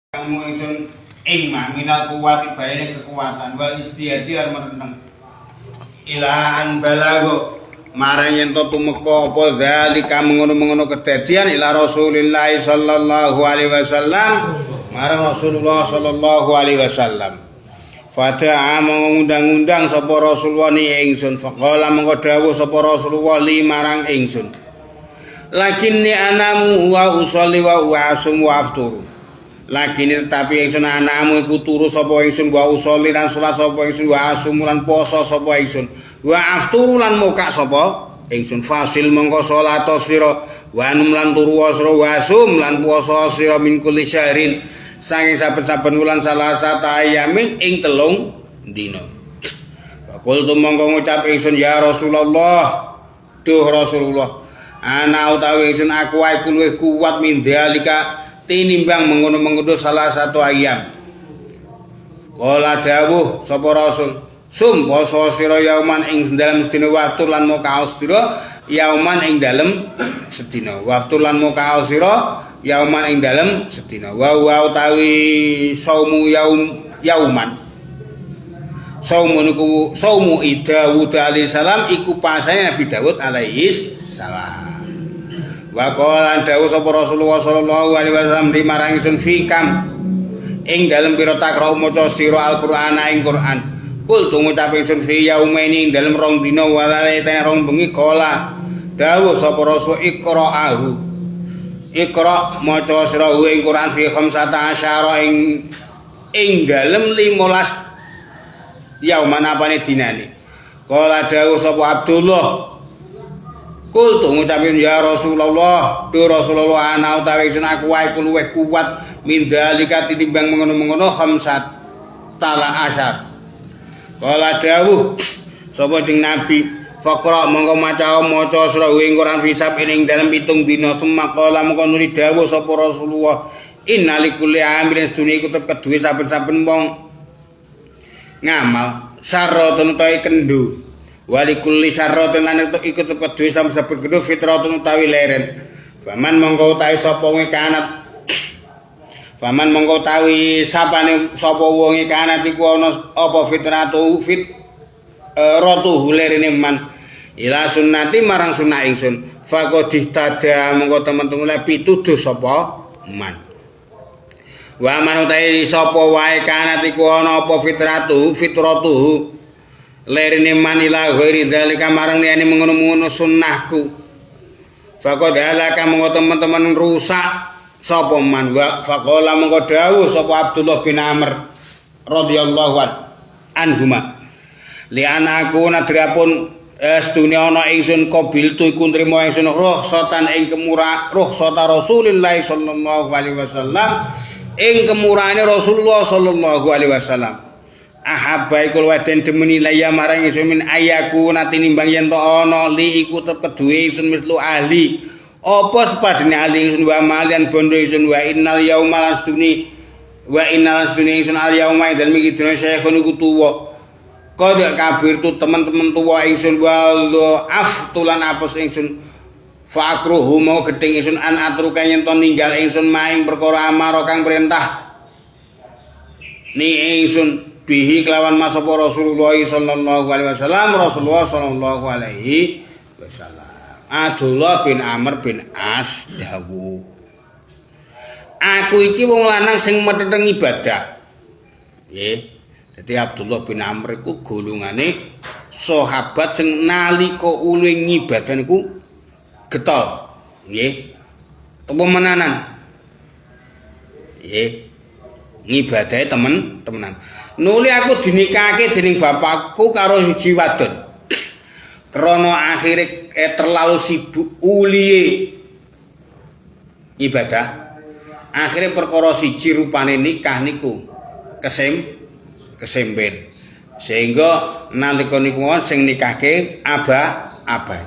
Kamu ingsun ing minal kuwati baene kekuatan wal istihadi lan meneng ilahan balago marang yen to tumeka apa zalika mengono-mengono kedadian ila Rasulillah sallallahu alaihi wasallam marang Rasulullah sallallahu alaihi wasallam fada'a mengundang-undang sapa Rasulullah ni ingsun faqala mengko dawuh sapa Rasulullah li marang ingsun lakinni anamu wa usolli wa asum wa afturu lakini tetapi ingsun anakmu iku turu sapa ingsun wa usolli lan salat sapa ingsun wa asum lan poso sapa ingsun wa afturu lan muka sapa ingsun fasil mongko salat sira wa anum lan turu sira wa asum lan poso sira min kulli syahrin saking saben-saben wulan salasa ayamin ing telung dina faqul tu mongko ngucap ingsun ya Rasulullah duh Rasulullah ana utawi ingsun aku wae luwih kuat min dalika tinimbang mengono-mengono salah satu ayam. Kala dawuh sapa Rasul, sum poso sira yauman ing dalem sedina waktu lan mukaos sira yauman ing dalem sedina. Waktu lan mukaos sira yauman ing dalem sedina. Wa utawi saumu yauman. Saumu niku saumu Dawud alaihi salam iku pasane Nabi Dawud alaihi salam. Wa qala dawuh sapa Rasulullah sallallahu alaihi wasallam di marang ingsun fikam ing dalem pira takra maca sira Al-Qur'an ing Qur'an kul tu ngucap ingsun fi yaumaini ing dalem rong dina walane rong bengi qala dawuh sapa Rasul iqra'ahu iqra maca sira ing Qur'an fi 15 ing dalem 15 yauman apane dinane qala dawuh sapa Abdullah kul tu ngucapin ya Rasulullah tu Rasulullah ana utawi ingsun aku wae luwih kuat min dalika tinimbang mengono-mengono khamsat tala asyar kala dawuh sapa jeng Nabi faqra mongko maca sira ing Quran fisab ing dalem 7 dina summa kala mongko nuli dawuh sapa Rasulullah innalikulli amrin sedune iku tetep duwe saben-saben wong ngamal syarratun utawi kendhu wali kulli syarratin lan iku tetep duwe saben gedhe fitratun utawi leren faman mongko utawi sapa wong kanat faman mongko utawi sapane sapa wong kanat iku ana apa fitratu ratu lerene man ila sunnati marang sunah ingsun faqadih tada mongko temen-temen pituduh sapa man wa man utawi sapa wae kanat iku ana apa fitratu lerine manila ghairi dalika marang liyane mengono-mengono sunnahku faqad halaka monggo teman-teman rusak sapa man wa faqala monggo dawuh sapa Abdullah bin Amr radhiyallahu anhuma li anaku nadrapun sedune ana ingsun qabil tu iku nrimo ingsun ruhsatan ing ruhsata Rasulillah sallallahu alaihi wasallam ing kemurahane Rasulullah sallallahu alaihi wasallam ahabba iku waden demeni laya marang ingsun min ayaku nati nimbang yen to ana li iku tetep duwe ingsun mislu ahli apa sepadene ahli ingsun wa malian bondo ingsun wa innal yauma lastuni wa innal lastuni ingsun al yauma dan miki dina syekhun iku tuwa kod kabir tu teman-teman tuwa ingsun wa aftulan apes ingsun fa akruhu mau gedeng ingsun an atruka yen to ninggal ingsun maing perkara amara kang perintah ni ingsun bihi kelawan masapa Rasulullah sallallahu alaihi wasallam Rasulullah sallallahu alaihi wasallam Abdullah bin Amr bin As dawuh aku iki wong lanang sing meteng ibadah nggih dadi Abdullah bin Amr iku golongane sahabat sing nalika ulih ngibadah niku getol nggih apa menanan nggih ngibadahe temenan nuli aku dinikahke dening bapakku karo siji wadon. Krana akhire terlalu sibuk uliye ibadah. Akhire perkara siji rupane nikah niku kesemben. Sehingga nalika niku sing nikahke abah.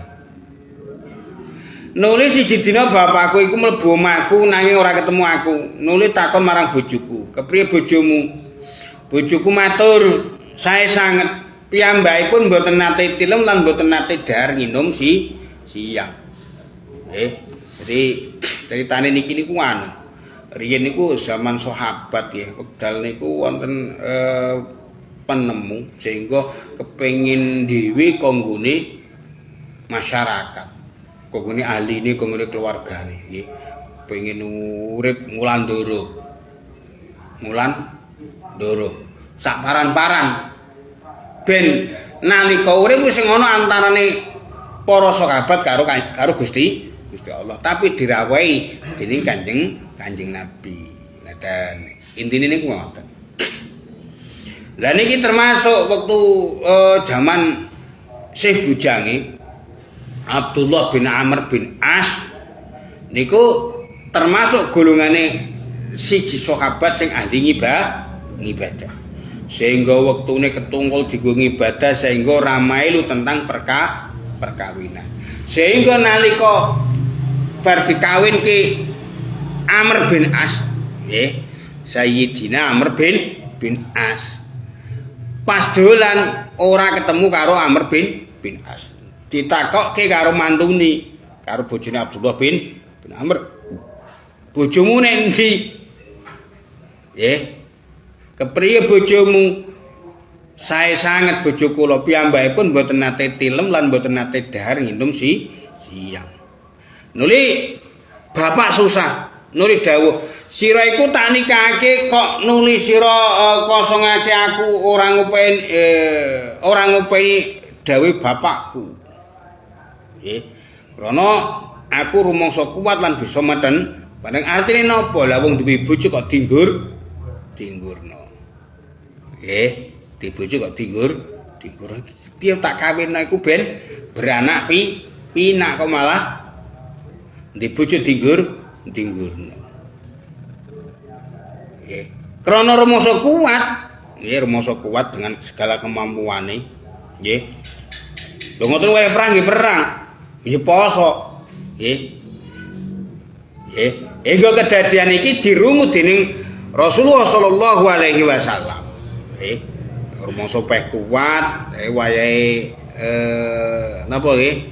Nuli siji dina bapakku iku mlebu omahku nanging ora ketemu aku. Nuli takon marang bojoku, "Kepriye bojomu?" Bojoku matur, "Sae sanget. Piyambakipun mboten nate tilem lan mboten nate dahar nginum siang." Jadi ceritane niki niku anu. riyen niku zaman sahabat ya, wekdal niku wonten penemu sehingga kepengin dhewe kanggone masyarakat. Kanggone ahline, kanggone keluargane nggih. Kepengin urip mulandoro. Sak paran-paran. Ben nalika urip wis ana antarane para sahabat karo Gusti Allah, tapi dirawai dening Kanjeng Nabi. Ngaten. Intine niku ngoten. Lah niki termasuk waktu zaman Syekh Bujange Abdullah bin Amr bin As niku termasuk golongane siji sahabat sing ahli ngibadah. Sehingga wektune ketungkul dienggo ngibadah sehingga ramailu tentang perkawinan. Sehingga nalika bar dikawinke Amr bin As, nggih, Sayyidina Amr bin As. Pas dolan ora ketemu karo Amr bin As. Ditakokke karo mantune, karo bojone Abdullah bin Amr. Bojomu nek endi? Nggih. Kepriye bojomu? Sae sanget bojo kula piyambakipun mboten nate tilem lan mboten nate dahar nginum siang. Nuli bapak susah, nuli dawuh, sira iku tak nikahake kok nuli sira kosongake aku ora ngupeni dawuh bapakku. Nggih. Krana aku rumangsa kuat lan bisa meten. Padahal artine napa? Lah wong duwe bojo kok dinggurno. Nggih, di bojo kok dinggur. Piye tak kawinno iku ben beranak pinak kok malah di bojo dinggurno. Nggih. Krana rumangsa kuat, nggih rumangsa kuat dengan segala kemampuane. Nggih. Lho ngoten wae perang nggih perang. Nggih poso. Nggih. Nggih. Engko kedadian iki dirungu dening Rasulullah sallallahu alaihi wasallam. Nggih. Rumangsa peh kuat, wayahe napa nggih?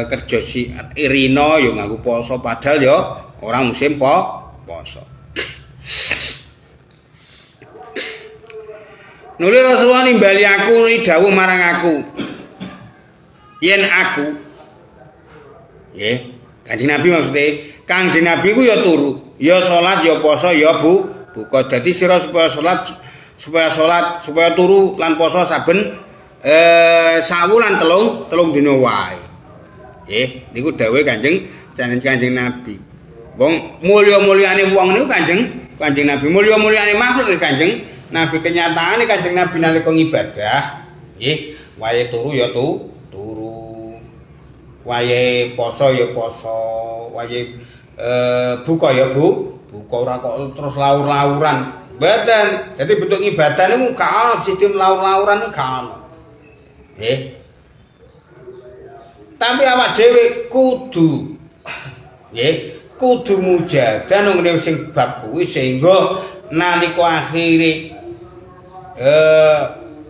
Kerja si Irina ya nganggo poso padahal ya ora musim poso. Nuli Rasulullah nimbali aku dawuh marang aku. Yen aku nggih, Kanjeng Nabi maksudnya, Kanjeng Nabi ku ya turu, ya salat, ya poso, ya buka. Dadi sira supaya turu lan poso saben sawulan telung dina wae. Nggih, niku dawuhe Kanjeng Nabi. Wong mulya-mulyane wong niku Kanjeng Nabi, mulya-mulyane makhluk Kanjeng Nabi. Kenyataane Kanjeng Nabi nalika ngibadah, nggih, wae turu ya turu. Wae poso ya poso, wae buka ya buka, ora kok terus laur-lauran. Mboten. Dadi bentuk ibadah niku gak ana sistem laur-lauran niku gak ana. Nggih. Tapi awak dhewe kudu nggih, kudu mujadah nang ngene sing bab kuwi sehingga nalika akhire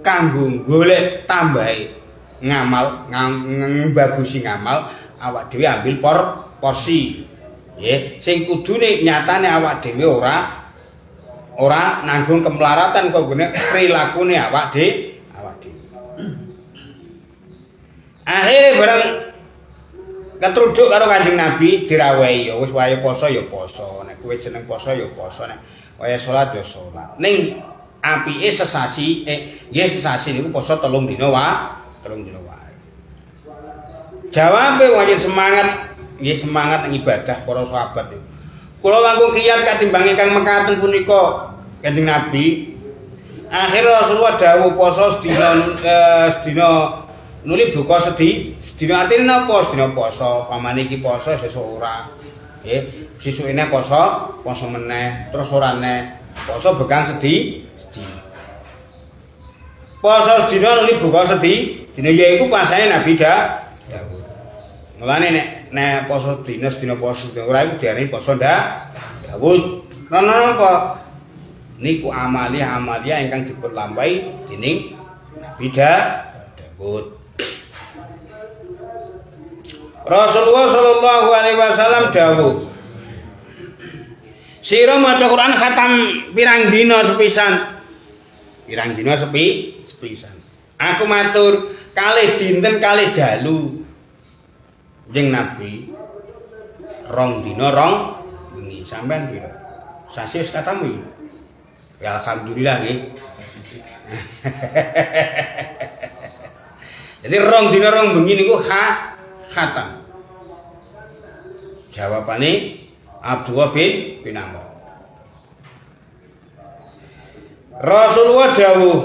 kanggo golek tambahi ngamal bagusi ngamal awak dhewe ambil porsi nggih sing kudune nyatane awak dhewe ora nanggung kemelaratan kok gone prilakune awak dhewe akhire bareng ketruduk karo Kanjeng Nabi dirawai ya wis wae poso ya poso nek kowe seneng poso ya poso nek wae salat ya salat ning apike sesasi nggih sesasi niku poso 3 dina wae jawabe wajib semangat nggih semangat ibadah para sahabat niku kula langkung kiyat katimbang ingkang mekaten punika Kanjeng Nabi akhir Rasulullah dawuh poso sedina nuli buka sedina artine napa sedina poso pamane iki poso sesuk ora nggih sesuke nek poso meneh terus ora neh poso begang sedina poso sedina nuli buka sedina yaiku pasane Nabi Daud mulane nek poso sedina poso ora iku diarani poso Daud napa niku amalia ingkang diperlampahi dening Nabi Daud. Rasulullah sallallahu alaihi wasallam dawuh Sira maca Quran khatam pirang dina sepisan? Pirang dina sepisan. Aku matur kalih dinten kalih dalu. Jeng Nabi rong dina rong bengi sampean pira? Sasi wis katamu iki. Ya alhamdulillah nggih. Jadi rong dina rong bengi niku khatam. Jawabane Abdullah bin Amr. Rasulullah dawuh,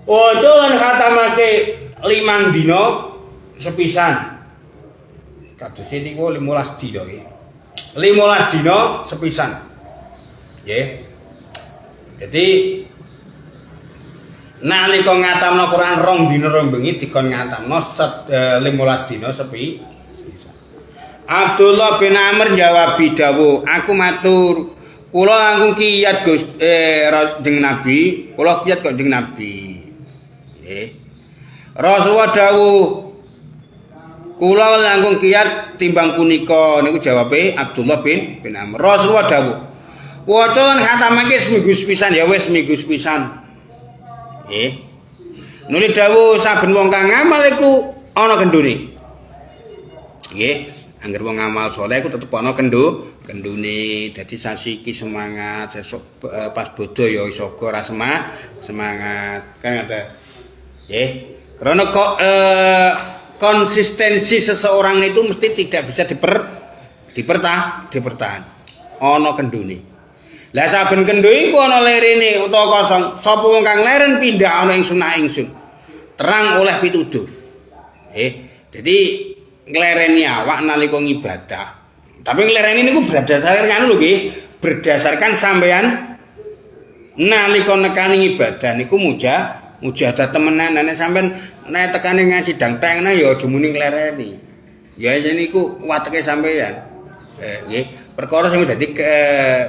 ojo lan khatamake 5 dina sepisan. Kadose niku 15 dina nggih. 15 dina sepisan. Nggih. Jadi nalika ngatamno Quran rong dina rong bengi dikon ngatamno 15 dina sepisan. Abdullah bin Amr jawab dawuh, aku matur, kula langkung kiyat Gus jeng Nabi, kula kiyat kok jeng Nabi. Nggih. Rasulullah dawuh, kula langkung kiyat timbang punika niku jawabe Abdullah bin Amr. Rasulullah dawuh, waca lan khatamake seminggu sepisan ya wis seminggu sepisan. Nggih. Nuli dawuh saben wong kang ngamal iku ana kendune. Nggih. Angger wong ngamal saleh iku tetep ana kendune. Dadi sasi iki semangat, sesuk pas bodho ya iso ora semangat. Kan ngoten. Nggih. Karena kok konsistensi seseorang itu mesti tidak bisa dipertahan. Ana kendune. Lah saben kendho iku ana lerene utawa kosong. Sapa wong kang leren pindah ana ing sunah ingsun. Terang oleh pituduh. Jadi nglereni awak nalika ngibadah. Tapi nglereni niku berdasarkan lho nggih, berdasarkan sampean nalika nekani ibadah niku mujahadah temenan. Nek sampean nek tekane ngaji dangtengna ya aja muni nglereni. Ya niku wateke sampean. Nggih, perkara sing dadi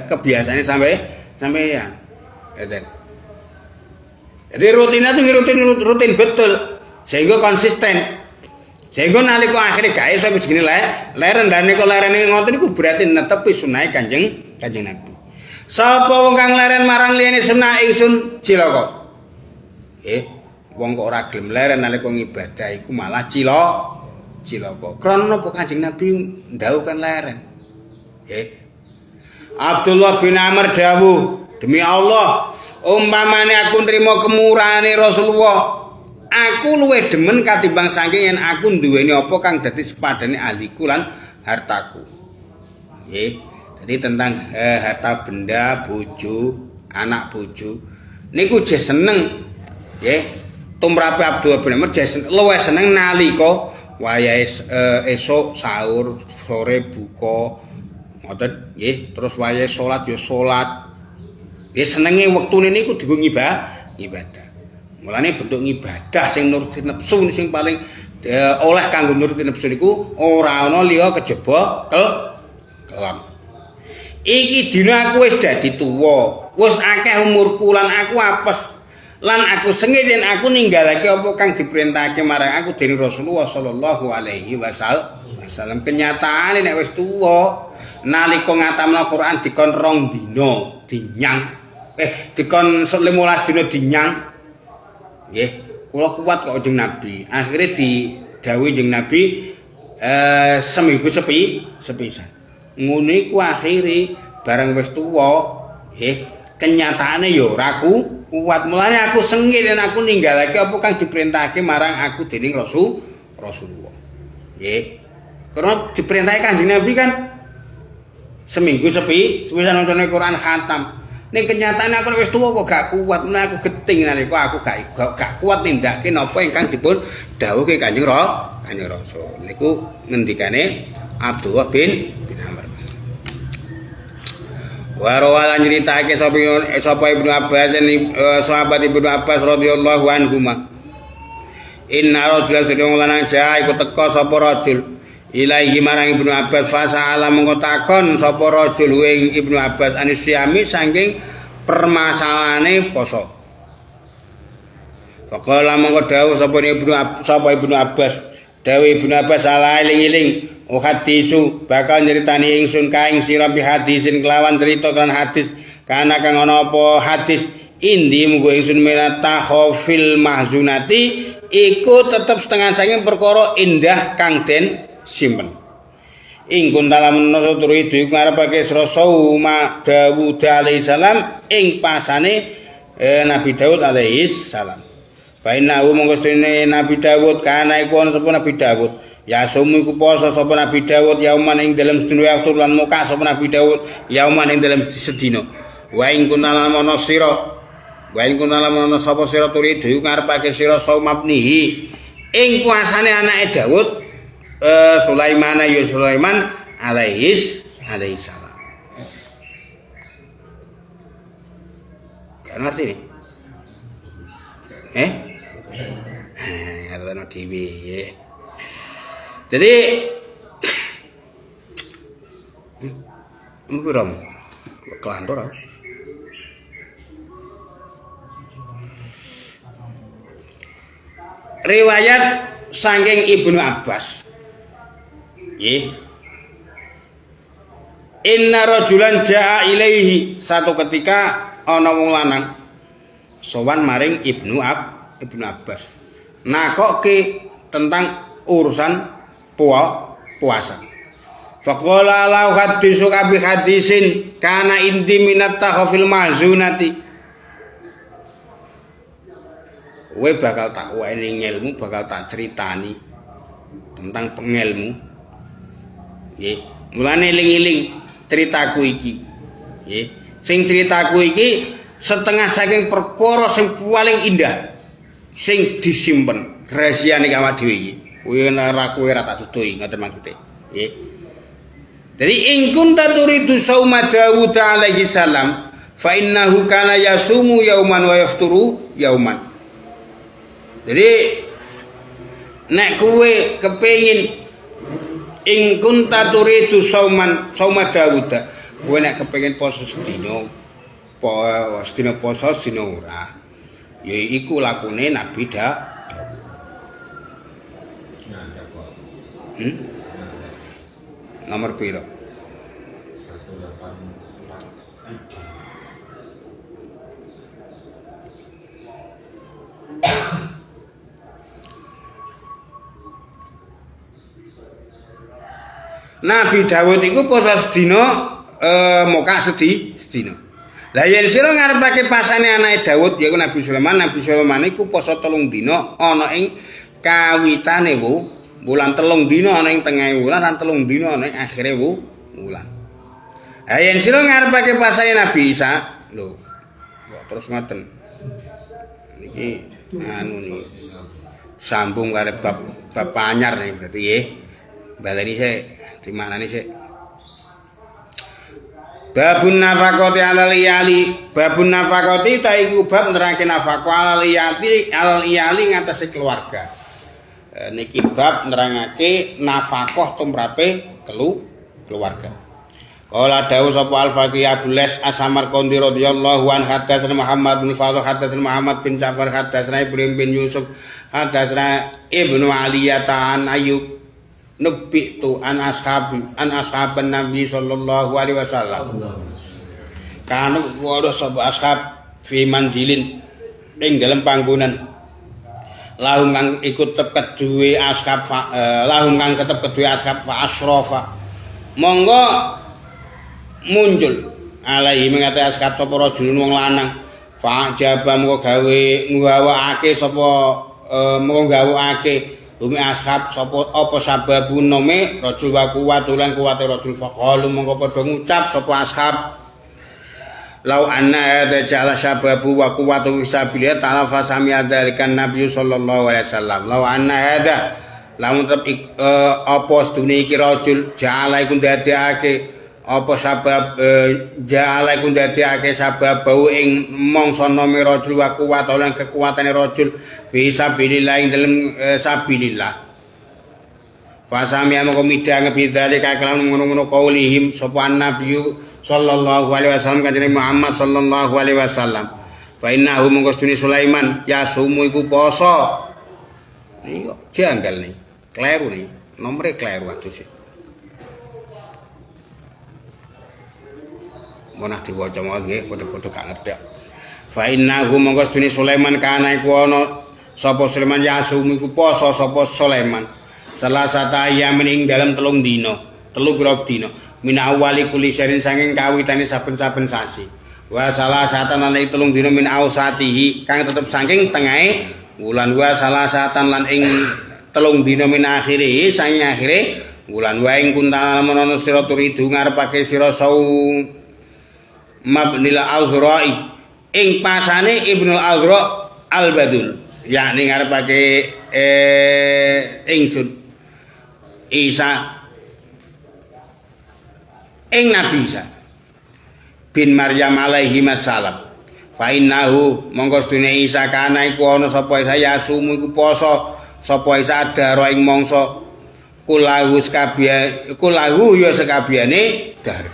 kebiasaane sampean. Ngeten. Jadi rutin betul sehingga konsisten. Sehingga nalika akhire gawe sampe segini leren lan nek lerene ngoten niku berarti netepi sunah Kanjeng Nabi. Sapa wong kang leren marang liyane sunah ingsun cilaka. Wong kok ora gelem leren nalika ngibadah iku malah cilaka. Krana napa Kanjeng Nabi ndhawuhken leren. Abdullah bin Amr dawuh, demi Allah, umpamane aku nrimo kemurahane Rasulullah, aku luwih demen katimbang saking yen aku duweni apa kang dadi sepadane ahliku lan hartaku. Nggih. Jadi tentang harta benda, bojo, anak bojo. Niku je seneng. Nggih. Tumrape Abdullah bin Amr je luwih seneng nalika wayahe esuk sahur, sore buka. Ngoten nggih, terus wayahe salat ya salat. Nggih senenge wektune niku dienggo ibadah. Mulane bentuk ibadah sing nuruti nafsu sing paling oleh kanggo nuruti nafsu niku ora ana liya kejaba kelon. Iki dina aku wis dadi tuwa, wis akeh umurku lan aku apes. Lan aku sengit yen aku ninggalake apa kang diperintahake marang aku dening Rasulullah sallallahu alaihi wasallam. Kenyataane nek wis tuwa, nalika ngatamna Quran dikon rong dina dinyang. Dikon 15 dina dinyang. Nggih, kula kuat kok Kanjeng Nabi. Akhire didhawuhi Kanjeng Nabi seminggu sepisan. Ngono iku akhire bareng wis tuwa, nggih, kenyataane ya ora kuat. Mulane aku sengit yen aku ninggalake apa kang diperintahake marang aku dening Rasulullah. Nggih. Karena diperintahke Kanjeng Nabi kan seminggu sepisan nonton Quran khatam. Ning kenyataane aku wis tuwa kok gak kuat, aku geting nalika aku gak kuat nindakake napa ingkang dipun dawuhke Kanjeng Rasul. Niku ngendikane Abdullah bin Amr. Wa rawalan nyritake sapa Ibnu Abbas sahabat Ibnu Abbas radhiyallahu anhuma. Inna rajulan sedang lanang jaha iku teka sapa rajul ilaihi marang Ibnu Abbas fasala mengko takon sapa rajul ing Ibnu Abbas anisyami saking permasalahane poso. Faqala mengko dawuh sapa Ibnu Abbas Dawe Ibnu Abbas ala eling-eling hadisu bakal nyeritani ingsun ka ing sira bi hadisin kelawan cerita kan hadis kana kang ana apa hadis indi munggo ingsun minata khofil mahzunati iku tetep setengah saking perkara indah kang den simpen. Ing kuntalam nasa turu iku ngarepake sira sauma Daud alaihi salam ing pasane Nabi Daud alaihi salam. Fa inna monggo stene Nabi Daud kana iku ana sapa Nabi Daud. Ya sumu iku poso sapa Nabi Daud yauman ing dalem sedina waktu lan muka sapa Nabi Daud yauman ing dalem sedina. Wa ing kuntalam ana sira wa ing kuntalam ana sapa sira turu iku ngarepake sira sauma ibnihi ing kuasane anake Daud Sulaiman ya Sulaiman alaihi salam. Kan ngerti nih? Ada TV ya. Jadi ini ram kelantor. Riwayat saking Ibnu Abbas. Inna rajulan jaa ilaihi, satu ketika ana wong lanang sowan maring Ibnu Abbas nakoke tentang urusan puasa. Faqala la hadisu bi hadisin kana indi minat takhfil mahzunati. Kowe bakal tak waeni ilmu, bakal tak ceritani tentang pengelmu. Nggih, mulane eling-eling ceritaku iki. Nggih, sing ceritaku iki setengah saking perkara sing paling indah sing disimpen rahasiane awak dhewe iki. Kowe ora tak dudohi ngoten maksude. Nggih. Jadi in kunta turidu sauma Daud alaihi salam fa innahu kana yasumu yauman wa yafturu yauman. Jadi nek kowe kepengin in kunta turidu sauma Daud, kowe nek kepengin poso sedina poso sedina ora. Ya iku lakune Nabi Daud. Nomor piro? 108. Nabi Daud iku poso sedina moka sedina. Lah yen sira ngarepake pasane anake Daud yaiku Nabi Sulaiman iku poso 3 dina ana ing kawitane bulan 3 dina ana ing tengahé wulan lan 3 dina ana ing akhire wulan. Lah yen sira ngarepake pasane Nabi Isa, lho. Kok terus ngoten. Niki anu niki sambung karo bab anyar nih berarti nggih. Baleni sik dimanani sik. Babun nafaqati alal iyali. Babun nafaqati ta iku bab nerangke nafaqah alal iyali ngatasi keluarga. Niki bab nerangake nafaqah tumrape keluarga. Qala dawu sapa al-Faqih Abu Les As-Samarqandi radhiyallahu an hadatsana Muhammad bin Fadhl hadatsana Muhammad bin Ja'far hadatsana Ibrahim bin Yusuf hadatsana Ibnu Aliyata an Ayyub nubitu an ashaban Nabi sallallahu alaihi wasallam. Kanu wadah sapa ashab fi manzilin ing dalem panggonan. Lahum kang ikut tetep kedue ashab lahum kang tetep kedue ashab fa asrafa. Monggo muncul alaihi mengate ashab sapa rajulun wong lanang. Fa jaba monggo gawe nggawaake sapa monggo gawake umi ashab sapa apa sababun nome rajul wa kuwatulan kuwate rajul faqalu mongko padha ngucap sapa ashab lau anna hada ja'ala sababu wa kuwatu fisabilillah ta'ala fa sami adzalikan nabiy sallallahu alaihi wasallam lau anna hada lamun tetep apa sedune iki rajul ja'ala iku ndadekake apa sabab ja'ala iku ndadekake sabab bau ing mangsa nome rajul wa kuwatulan kekuatane rajul fisabilillah ing dalem sabilillah. Fasami amko midang bidzalika kalam ngono-ngono qaulihim sapa nabi sallallahu alaihi wasallam kanjeng Muhammad sallallahu alaihi wasallam. Fa innahu mungko Sulaiman ya sumu iku poso. Iki janggal nih. Kleru nih, nomornya kleru atus sih. Monah diwaca mau nggih, padha-padha gak ngerti. Fa innahu mongko sedune Sulaiman kana iku ana sapa Sulaiman yasumu iku poso sapa Sulaiman. Salah sata ayamin ing dalem 3 dina, 3 grop dina. Min awali kuli sarin saking kawitane saben-saben sasi. Wa salah satan lan 3 dina min ausatihi kang tetep saking tengahe wulan wa salah satan lan ing 3 dina min akhire saking akhire wulan wa ing kuntal menawa sira turidu ngarepake sira sau mabnil azra'i ing pasane Ibnul Azra Al-Badul yakni ngarepake ingsun Isa ing Nabi Isa bin Maryam alaihi wassalam fa innahu mongko sedune Isa kana iku ana sapa Isa yasumu iku poso sapa Isa adara ing mangsa kulahu ya sekabehane dahar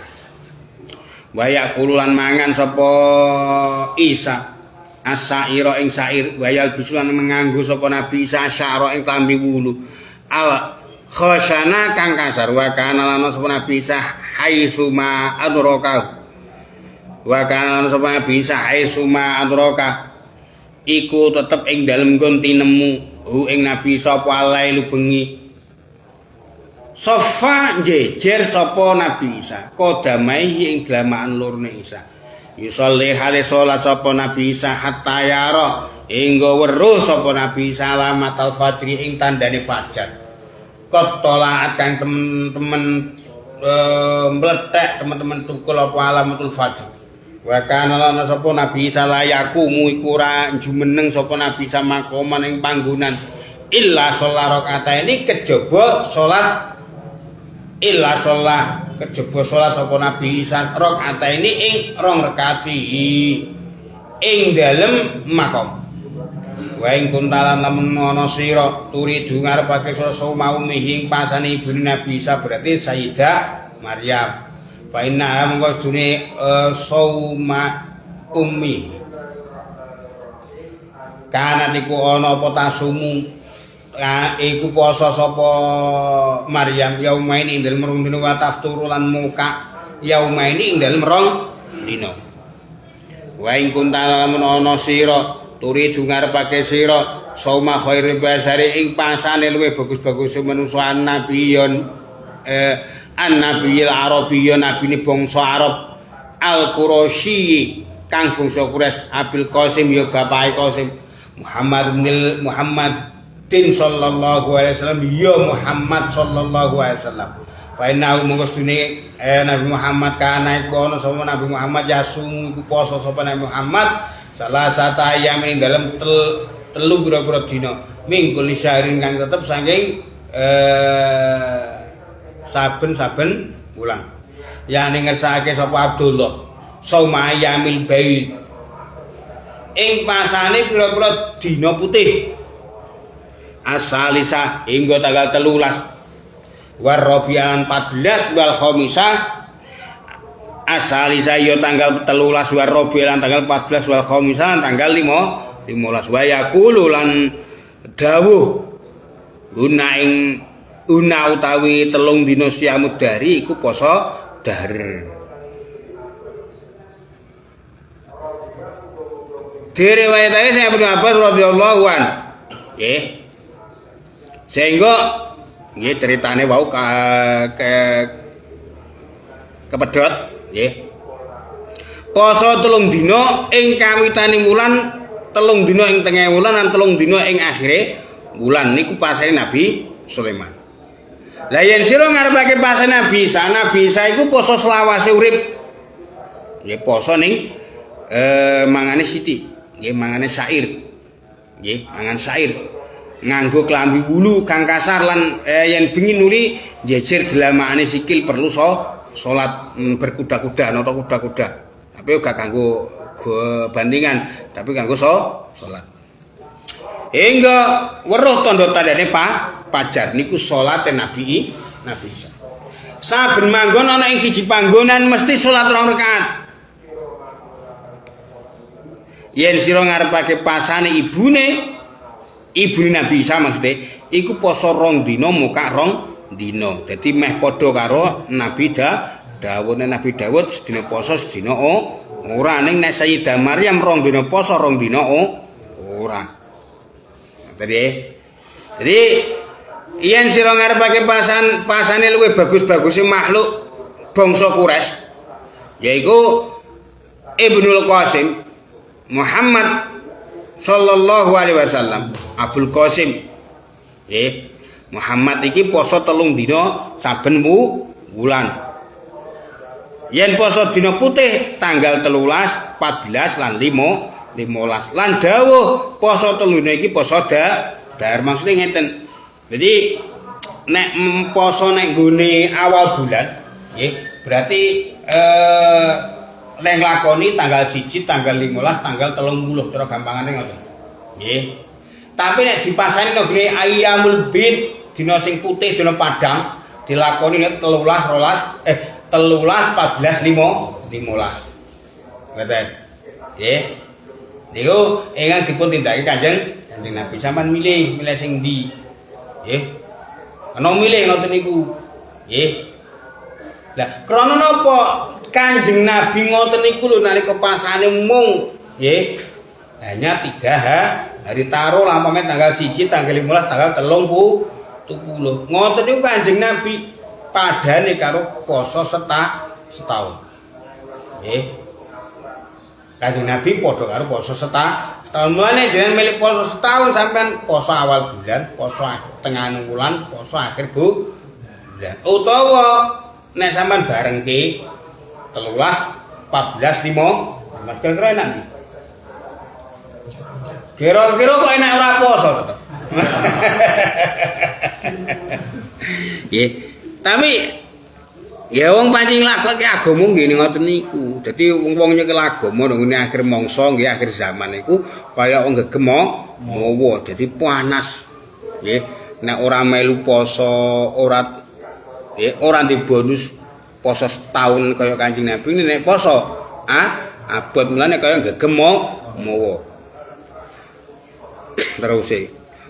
waya kululan mangan sapa Isa as-saira ing sair wayal bisulan menganggo sapa Nabi Isa syara ing klambi wulu al khosana kang kasar wa kana lan sapa Nabi Isa haitsuma adraka wa kana lan sapa Nabi Isa haitsuma adraka iku tetep ing dalem nggon tinemu hu ing Nabi sapa alailu bengi Sofa jejer sapa Nabi Isa kodamai ing dlamaan lurne Isa yusolli hale salat sapa Nabi Isa hatta yara hingga weruh sapa Nabi Isa alamatal fajri ing tandane fajar kot tolaat kang temen-temen meletek teman-teman tukul apa alamatul fajr wa kana lan sapa Nabi Isa layakumu iku ora jumeneng sapa Nabi Isa makoman ing panggonan illa sholat rakaat ini kejaba salat illa sholat kejaba salat sapa Nabi Isa rakaat ini ing 2 rakaat ing dalem makom wa ing kuntalan lamun ana sira turidu ngarepake sasa mau mihing pasane ibune Nabi Isa berarti Sayyidah Maryam fa inna monggo sedune sauma ummi kana iku ana apa tasumu iku poso sapa Maryam yaumaini ing dalem 2 dina wa tafturu lan muka yaumaini ing dalem 2 dina wa ing kuntalan lamun ana sira turidu ngarepake sira sauma khairi basari ing pasane luwih bagus-bagus manungsa nabiyon an-nabiyil arabiyya nabine bangsa Arab al-Quraisy kang bangsa Quraisy Abil Qasim ya bapake Qasim Muhammadin sallallahu alaihi wasallam ya Muhammad sallallahu alaihi wasallam fa innahu monggo sedune Nabi Muhammad kana iku ana sapa Nabi Muhammad yasum iku poso sapa Nabi Muhammad salah satu ayam ing dalem 3 pira-pira dina minggu lisyarin kang tetep saking saben-saben wulan. Yani ngersake sapa Abdullah sauma yamil bait. Ing pasane pira-pira dina putih. Asalisa hingga tanggal 13. Warabian 14 wal khamisah asalisa ya tanggal 13 warabian tanggal 14 wal khamisah tanggal 15 wa yaqulu lan dawuh guna ing una utawi 3 dina siamud dari iku poso dahr. Diriwayatake Sayyidina Ibnu Abbas radhiyallahu an. Nggih. Sehingga nggih ceritane wau kepedhot nggih. Poso 3 dina ing kawitaning wulan, 3 dina ing tengah wulan lan 3 dina ing akhire wulan niku pasane Nabi Sulaiman. Lah yen sira ngarepake pasane Nabi Isa iku poso selawase urip. Nggih poso ning mangane siti, nggih mangane syair. Nggih, mangan syair. Nganggo klambi wulu kang kasar lan yen bengi nuli jejer delamakane sikil perlu salat berkuda-kuda nata kuda-kuda. Tapi ora kanggo bandingan, tapi kanggo salat. Hingga weruh tanda-tandane pajar niku salate Nabi Isa. Saben manggon ana ing siji panggonan mesti salat 2 rakaat. Yen sira ngarepake pasane ibune Nabi Isa maksude iku poso 2 dina muka 2 dina. Dadi meh padha karo Nabi Dawud. Nabi Dawud sedina poso sedina ora ning nek Sayyidah Maryam 2 dina poso 2 dina ora. Jadi yen sira ngarepake pasane luwih bagus-baguse makhluk bangsa Quraisy yaiku Ibnul Qasim Muhammad sallallahu alaihi wasallam Abul Qasim Muhammad iki poso 3 dina saben wulan. Yen poso dina putih tanggal 13, 14 lan 15. Lan dawuh poso 3 dina iki poso dahar maksudnya ngeten. Jadi nek poso nek nggone awal bulan nggih berarti nek nglakoni tanggal 1, tanggal 15, tanggal 30 cara gampangane ngoten. Nggih. Tapi nek dipasani nang gone Ayyamul Bid, dina sing putih, dina padang, dilakoni nek 13, 14, 15. Ngoten. Nggih. Niku ingkang dipun tindaki Kanjeng Nabi sampean milih sing ndi. Nggih. Ana milih ngoten niku. Nggih. Lah krana napa Kanjeng Nabi ngoten niku lho nalika pasane mung nggih hanya 3 hari taruh lampame tanggal 1, tanggal 15, tanggal 30. Ngoten niku Kanjeng Nabi padane karo poso setahun. Nggih. Kanjeng Nabi padha karo poso setahun. Mulane jenengan milih poso setahun sampean poso awal bulan, poso tengah wulan, poso akhir bulan. Utawa nek sampean barengke 13, 14, 15 kira-kira enak ndi? Kira-kira kok enak ora poso to. Nggih. Tapi ya wong pancing lakoni agama nggih ngoten niku. Dadi wong-wong nyekel agama nang akhir mangsa nggih akhir zaman niku kaya wong gegem mawa. Dadi panas. Nggih. Nek ora melu poso ora di bonus poso setahun kaya Kanjeng Nabi nek poso abot mulane kaya gegem mawa. Terus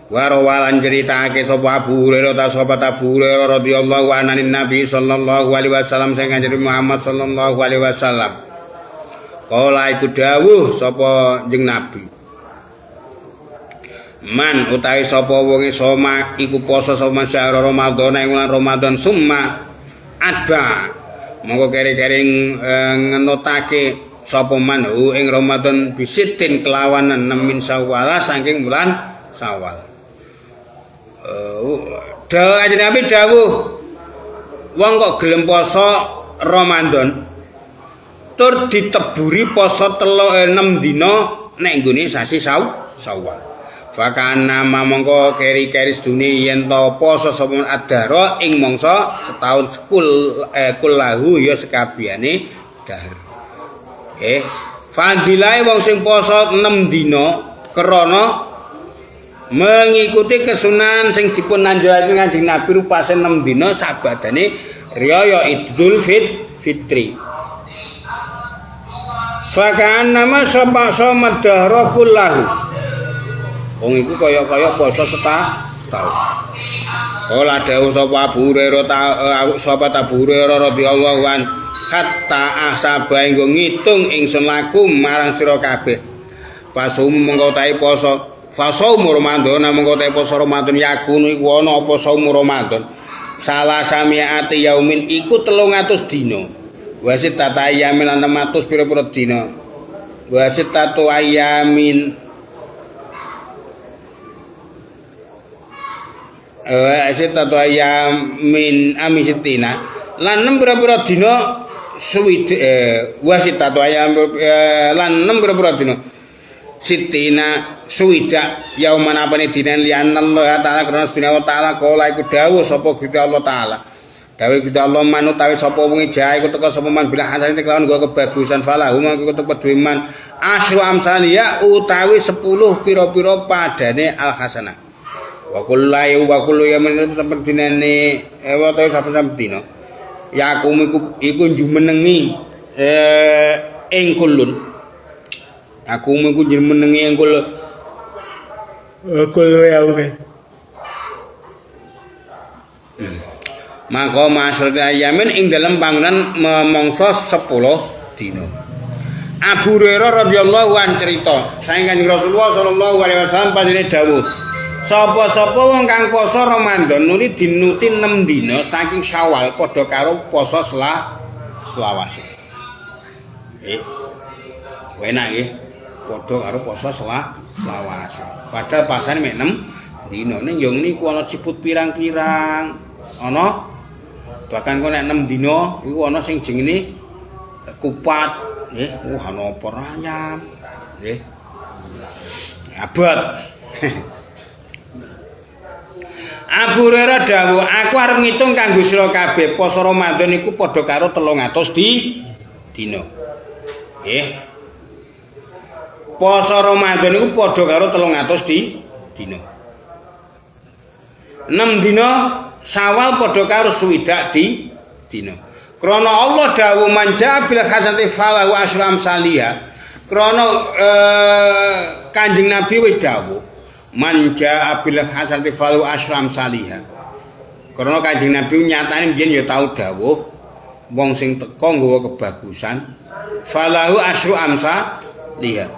warawalan ceritake sapa Abu Hurairah ta sapa Abu Hurairah radhiyallahu anhu Nabi sallallahu alaihi wasallam sing Kanjeng Muhammad sallallahu alaihi wasallam. Kala iku dawuh sapa Kanjeng Nabi. Man utawi sapa wong soma iku poso sapa syahr Ramadan ing wulan Ramadan summa adba monggo keri-keri ngenotake sapa man ing Ramadan bisitin kelawan 6 min Syawal saking bulan Syawal. Kanjeng Nabi dawuh wong kok gelem poso Ramadan tur diteburi poso 6 dina nek nggone sasi Syawal. Fakana mongko keri-keri sedune yen to poso sapa adara ing mangsa setahun kullahu ya sekabehane dahar. Fadilahe wong sing poso 6 dina krana mengikuti kesunahan sing dipun anjurake Kanjeng Nabi rupase 6 dina sabadane riyaya Idul Fitri. Fakana ma sapa dahara kullahu. Wong iku kaya-kaya poso setahun. Kala dawuh sapa Abu Hurairah sapa Abu Hurairah radhiyallahu an hatta asaba enggo ngitung ingsun laku marang sira kabeh. Pasum mengko tahe poso, fasaum Ramadan mengko tahe poso Ramadan yakunu iku ana apa saum Ramadan. Salah samiati yaumin iku 300 dina. Wasit tata ayamin 600 pira-pira dina. Wasit tatu ayamin asitatu ayamin amisitina lan 6 pira-pira dina wasitatu ayam lan 6 pira-pira dina sitina suwidak yauman apane dina liyan Allah taala karena sedina Allah taala kala iku dawuh sapa Gusti Allah taala dawuh Gusti Allah manut tawi sapa wong jae iku teka sapa man bilah hasan kelawan nggo kebagusan falahu mangko teka duweman asru amsaliya utawi 10 pira-pira padane al hasanah. Wa kullu yamin sampeyan dinane utawi saben dina yakum iku jumenengi ing kulun aku iku jumenengi ing kul ya oke Maka masyarakat ayamin ing dalam panggonan mangsa 10 dina. Abu Hurairah radhiyallahu an cerita, saking Kanjeng Rasulullah sallallahu alaihi wasallam panjenengan dawuh, sapa-sapa wong kang poso Ramadan nuli dinuti 6 dina saking Syawal padha karo poso selawase. Enak nggih. Padha karo poso selawase. Padahal pasane mek 6 dina. Ning yo niku ana ciput pirang-pirang. Ana bahkan kok nek 6 dina iku ana sing jenenge kupat. Nggih, ana apa rayam. Nggih. Abot. Abu Hurairah dawuh, aku arep ngitung kanggo sira kabeh poso Ramadan iku padha karo 300 dina. Nggih. Poso Ramadan iku padha karo 300 dina. 6 dina Syawal padha karo 60 dina. Krana Allah dawuh manja bil hasanati falahu asyru amsalihha. Krana Kanjeng Nabi wis dawuh manja bil hasanati falahu asyru amsalihha. Krana Kanjeng Nabi nyatane mbiyen ya tau dawuh wong sing teka nggawa kebagusan falahu asyru amsalihha.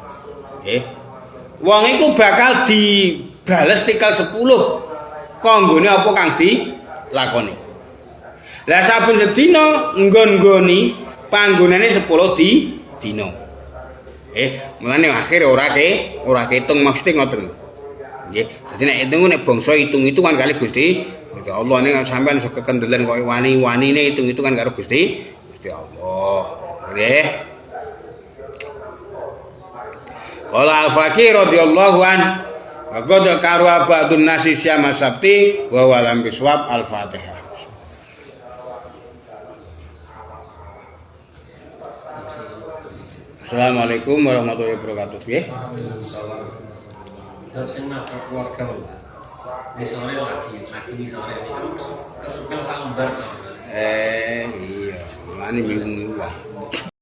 Wong iku bakal dibales tikal 10 kanggone apa kang dilakoni. Lah saben sedina nggon-nggoni panggonane 10 dina. Mulane akhir ora ketung mesti ngoten. Nggih. Dadi nek hitung nek bangsa hitung-hitungan kali Gusti Allah ning sampean iso kekendelan kok wani-wanine hitung-hitungan karo Gusti Allah. Nggih. Qala Al-Faqih radhiyallahu an wa qad karwa ba'dun nasi syama sabti wa walam biswab Al-Fatihah. Assalamualaikum warahmatullahi wabarakatuh. Nggih. Waalaikumsalam. Dan sing nafkah keluarga lho. Di sore lagi di sore ini kan kesempatan salembar. Iya, mane minggu-minggu.